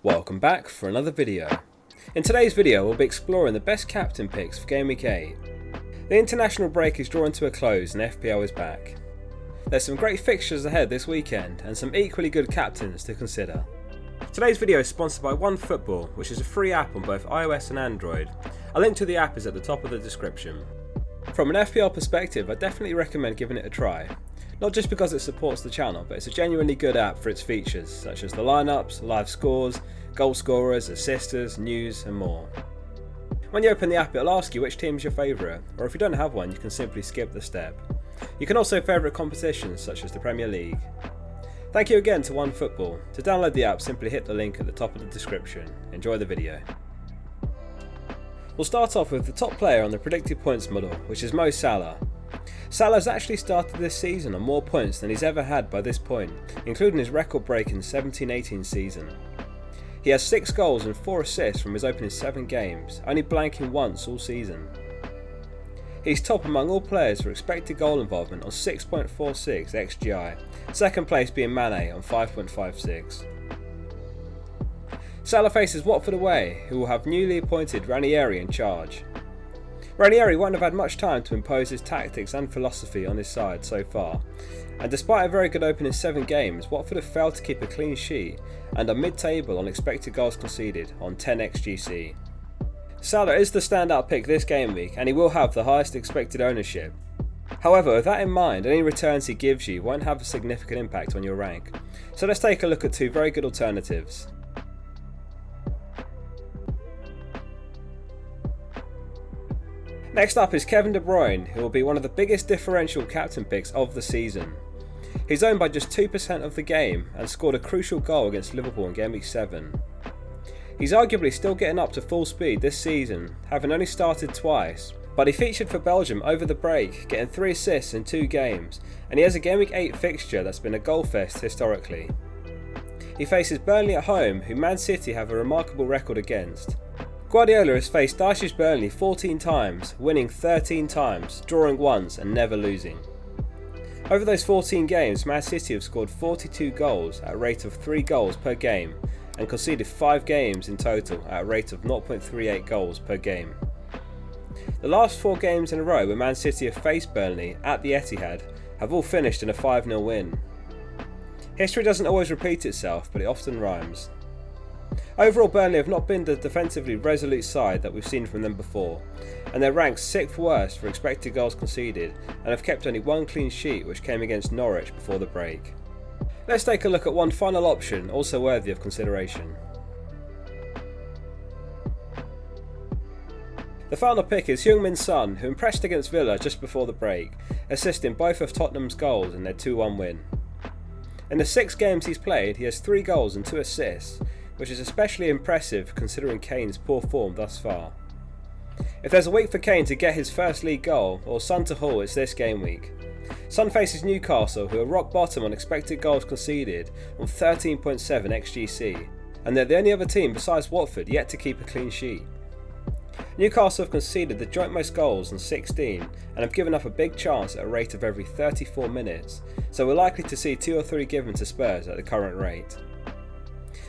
Welcome back for another video. In today's video we'll be exploring the best captain picks for Gameweek 8. The international break is drawing to a close and FPL is back. There's some great fixtures ahead this weekend and some equally good captains to consider. Today's video is sponsored by OneFootball, which is a free app on both iOS and Android. A link to the app is at the top of the description. From an FPL perspective, I definitely recommend giving it a try. Not just because it supports the channel, but it's a genuinely good app for its features such as the lineups, live scores, goal scorers, assisters, news and more. When you open the app it'll ask you which team is your favourite, or if you don't have one you can simply skip the step. You can also favourite competitions such as the Premier League. Thank you again to OneFootball. To download the app simply hit the link at the top of the description. Enjoy the video. We'll start off with the top player on the predicted points model, which is Mo Salah. Salah's actually started this season on more points than he's ever had by this point, including his record-breaking 17-18 season. He has 6 goals and 4 assists from his opening 7 games, only blanking once all season. He's top among all players for expected goal involvement on 6.46 XGI, second place being Mane on 5.56. Salah faces Watford away, who will have newly appointed Ranieri in charge. Ranieri won't have had much time to impose his tactics and philosophy on his side so far, and despite a very good opening 7 games, Watford have failed to keep a clean sheet and are mid-table on expected goals conceded on 10 XGC. Salah is the standout pick this game week and he will have the highest expected ownership. However, with that in mind, any returns he gives you won't have a significant impact on your rank, so let's take a look at 2 very good alternatives. Next up is Kevin De Bruyne, who will be one of the biggest differential captain picks of the season. He's owned by just 2% of the game and scored a crucial goal against Liverpool in Gameweek 7. He's arguably still getting up to full speed this season, having only started twice, but he featured for Belgium over the break, getting 3 assists in 2 games, and he has a Gameweek 8 fixture that's been a goal fest historically. He faces Burnley at home, who Man City have a remarkable record against. Guardiola has faced Dyche's Burnley 14 times, winning 13 times, drawing once and never losing. Over those 14 games, Man City have scored 42 goals at a rate of 3 goals per game and conceded 5 games in total at a rate of 0.38 goals per game. The last 4 games in a row where Man City have faced Burnley at the Etihad have all finished in a 5-0 win. History doesn't always repeat itself, but it often rhymes. Overall, Burnley have not been the defensively resolute side that we've seen from them before, and they're ranked 6th worst for expected goals conceded and have kept only 1 clean sheet, which came against Norwich before the break. Let's take a look at one final option also worthy of consideration. The final pick is Heung-min Son, who impressed against Villa just before the break, assisting both of Tottenham's goals in their 2-1 win. In the 6 games he's played, he has 3 goals and 2 assists, which is especially impressive considering Kane's poor form thus far. If there's a week for Kane to get his first league goal, or Son to haul, it's this game week. Son faces Newcastle, who are rock bottom on expected goals conceded on 13.7 XGC, and they're the only other team besides Watford yet to keep a clean sheet. Newcastle have conceded the joint most goals on 16 and have given up a big chance at a rate of every 34 minutes, so we're likely to see 2 or 3 given to Spurs at the current rate.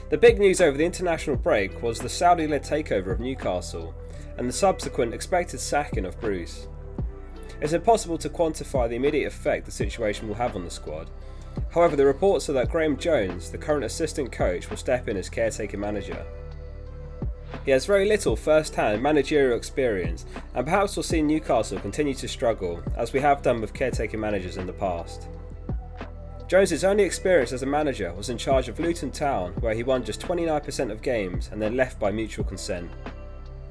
The big news over the international break was the Saudi-led takeover of Newcastle and the subsequent expected sacking of Bruce. It's impossible to quantify the immediate effect the situation will have on the squad. However, the reports are that Graham Jones, the current assistant coach, will step in as caretaker manager. He has very little first-hand managerial experience and perhaps will see Newcastle continue to struggle, as we have done with caretaker managers in the past. Jones' only experience as a manager was in charge of Luton Town, where he won just 29% of games and then left by mutual consent.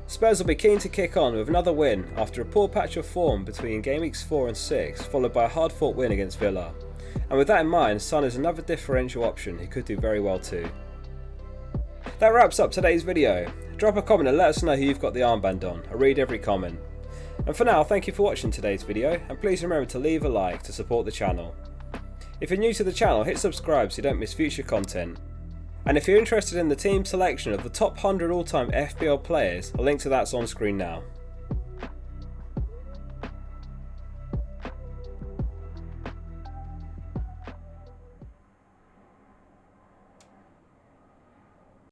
Spurs will be keen to kick on with another win after a poor patch of form between game weeks 4 and 6, followed by a hard-fought win against Villa. And with that in mind, Son is another differential option who could do very well too. That wraps up today's video. Drop a comment and let us know who you've got the armband on. I read every comment. And for now, thank you for watching today's video, and please remember to leave a like to support the channel. If you're new to the channel, hit subscribe so you don't miss future content. And if you're interested in the team selection of the top 100 all-time FPL players, a link to that's on screen now.